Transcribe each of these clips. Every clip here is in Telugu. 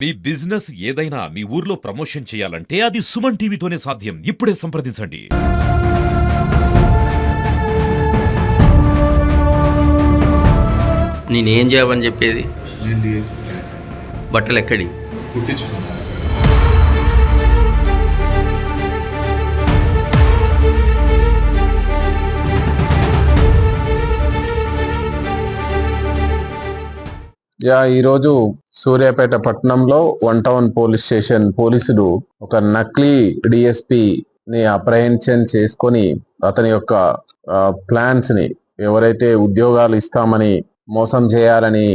మీ బిజినెస్ ఏదైనా మీ ఊర్లో ప్రమోషన్ చేయాలంటే అది సుమన్ టీవీతోనే సాధ్యం. ఇప్పుడే సంప్రదించండి. నేనేం చేయమని చెప్పేది? బట్టలు ఎక్కడి? ఈరోజు సూర్యాపేట పట్టణంలో 1 టౌన్ పోలీస్ స్టేషన్ పోలీసులు ఒక నకిలీ డిఎస్పీని అప్రహెన్షన్ చేసుకొని అతని యొక్క ప్లాన్స్ ని ఎవరైతే ఉద్యోగాలు ఇస్తామని మోసం చేయాలని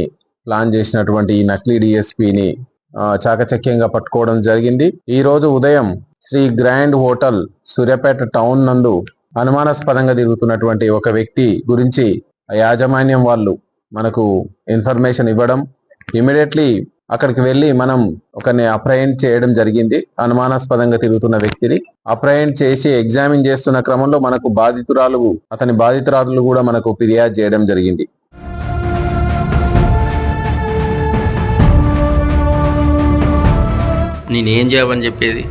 ప్లాన్ చేసినటువంటి ఈ నకిలీ డిఎస్పీని చాకచక్యంగా పట్టుకోవడం జరిగింది. ఈ రోజు ఉదయం Sri grand hotel Suryapet town నందు అనుమానాస్పదంగా తిరుగుతున్నటువంటి ఒక వ్యక్తి గురించి యాజమాన్యం వాళ్ళు మనకు ఇన్ఫర్మేషన్ ఇవ్వడం, ఇమీడియట్లీ అక్కడికి వెళ్ళి మనం ఒకరిని అప్రహెండ్ చేయడం జరిగింది. అనుమానాస్పదంగా తిరుగుతున్న వ్యక్తిని అప్రహెండ్ చేసి ఎగ్జామిన్ చేస్తున్న క్రమంలో మనకు అతని బాధితురాలు కూడా మనకు ఫిర్యాదు చేయడం జరిగింది. నేనేం చేయమని చెప్పేది?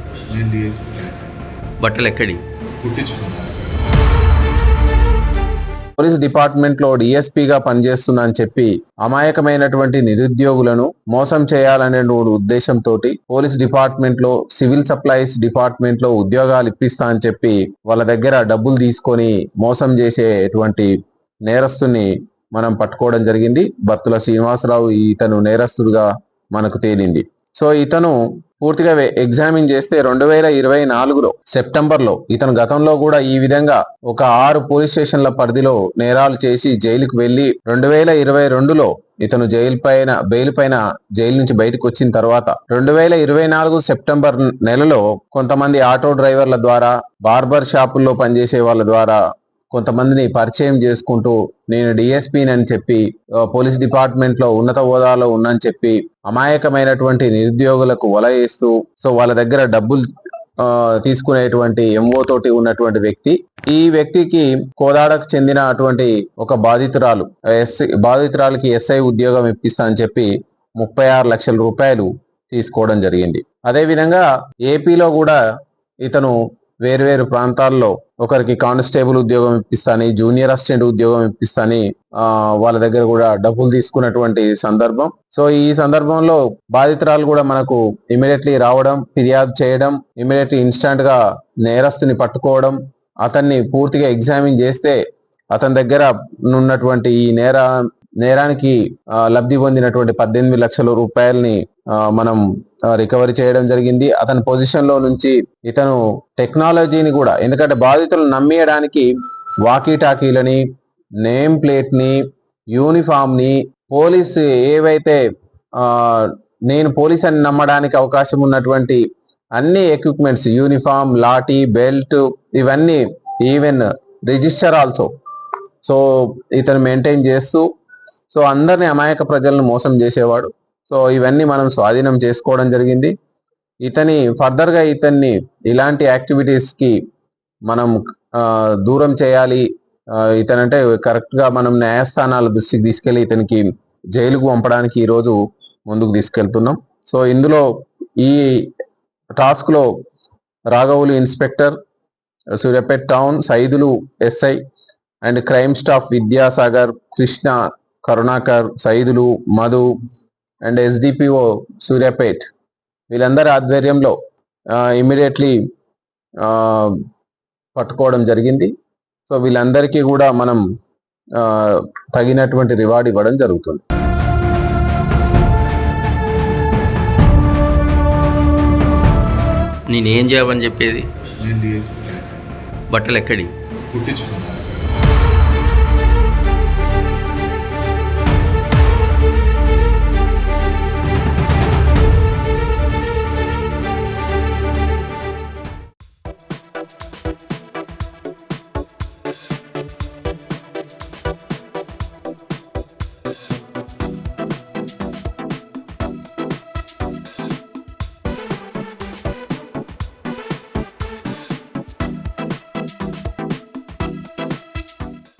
బట్టలు ఎక్కడి? పోలీస్ డిపార్ట్మెంట్ లో డిఎస్పీగా పనిచేస్తున్నా అని చెప్పి అమాయకమైనటువంటి నిరుద్యోగులను మోసం చేయాలనే ఉద్దేశంతో పోలీస్ డిపార్ట్మెంట్ లో సివిల్ సప్లైస్ డిపార్ట్మెంట్ లో ఉద్యోగాలు ఇప్పిస్తా అని చెప్పి వాళ్ళ దగ్గర డబ్బులు తీసుకొని మోసం చేసేటువంటి నేరస్తుని మనం పట్టుకోవడం జరిగింది. బత్తుల శ్రీనివాసరావు ఇతను నేరస్తుడుగా మనకు తేలింది. సో ఇతను పూర్తిగా ఎగ్జామిన్ చేస్తే 2024లో సెప్టెంబర్లో ఇతను గతంలో కూడా ఈ విధంగా ఒక 6 పోలీస్ స్టేషన్ల పరిధిలో నేరాలు చేసి జైలుకు వెళ్లి 2022లో ఇతను బెయిల్ పైన జైలు నుంచి బయటకు వచ్చిన తర్వాత 2024 సెప్టెంబర్ నెలలో కొంతమంది ఆటో డ్రైవర్ల ద్వారా, బార్బర్ షాపుల్లో పనిచేసే వాళ్ళ ద్వారా కొంతమందిని పరిచయం చేసుకుంటూ నేను డిఎస్పీని అని చెప్పి పోలీస్ డిపార్ట్మెంట్ లో ఉన్నత హోదాలో ఉన్నని చెప్పి అమాయకమైనటువంటి నిరుద్యోగులకు వల వేస్తూ సో వాళ్ళ దగ్గర డబ్బులు తీసుకునేటువంటి ఎంఓ తోటి ఉన్నటువంటి వ్యక్తి. ఈ వ్యక్తికి కోదాడకు చెందిన అటువంటి ఒక బాధితురాలకి ఎస్ఐ ఉద్యోగం ఇప్పిస్తా అని చెప్పి 36 లక్షల రూపాయలు తీసుకోవడం జరిగింది. అదేవిధంగా ఏపీలో కూడా ఇతను వేర్వేరు ప్రాంతాల్లో ఒకరికి కానిస్టేబుల్ ఉద్యోగం ఇప్పిస్తాని, జూనియర్ అసిస్టెంట్ ఉద్యోగం ఇప్పిస్తాని వాళ్ళ దగ్గర కూడా డబ్బులు తీసుకున్నటువంటి సందర్భం. సో ఈ సందర్భంలో బాధితురాలు కూడా మనకు ఇమీడియట్లీ రావడం, ఫిర్యాదు చేయడం, ఇమీడియట్లీ ఇన్స్టాంట్ గా నేరస్తుని పట్టుకోవడం, అతన్ని పూర్తిగా ఎగ్జామిన్ చేస్తే అతని దగ్గర ఉన్నటువంటి ఈ నేరానికి లబ్ధి పొందినటువంటి 18 లక్షల రూపాయలని మనం రికవరీ చేయడం జరిగింది. అతని పొజిషన్ లో నుంచి ఇతను టెక్నాలజీని కూడా, ఎందుకంటే బాధితులను నమ్మేయడానికి వాకీ టాకీలని, నేమ్ ప్లేట్ ని, యూనిఫామ్ ని, పోలీస్ ఏవైతే నేను పోలీస్ అని నమ్మడానికి అవకాశం ఉన్నటువంటి అన్ని ఎక్విప్మెంట్స్, యూనిఫామ్, లాఠీ, బెల్ట్, ఇవన్నీ ఈవెన్ రిజిస్టర్ ఆల్సో సో ఇతను మెయింటైన్ చేస్తూ సో అందరిని అమాయక ప్రజలను మోసం చేసేవాడు. సో ఇవన్నీ మనం స్వాధీనం చేసుకోవడం జరిగింది. ఫర్దర్గా ఇతన్ని ఇలాంటి యాక్టివిటీస్ కి మనం దూరం చేయాలి. ఇతనంటే కరెక్ట్ గా మనం న్యాయస్థానాల దృష్టికి తీసుకెళ్లి ఇతనికి జైలుకు పంపడానికి ఈ రోజు ముందుకు తీసుకెళ్తున్నాం. సో ఇందులో ఈ టాస్క్ లో రాఘవులు inspector, Suryapet town Saidulu SI and crime staff Vidyasagar, Krishna, Karunakar, Saidulu, Madhu and SDPO Suryapet వీళ్ళందరి ఆధ్వర్యంలో ఇమీడియట్లీ పట్టుకోవడం జరిగింది. సో వీళ్ళందరికీ కూడా మనం తగినటువంటి రివార్డ్ ఇవ్వడం జరుగుతుంది. నేనేం చేయమని చెప్పేది? బట్టలు ఎక్కడి?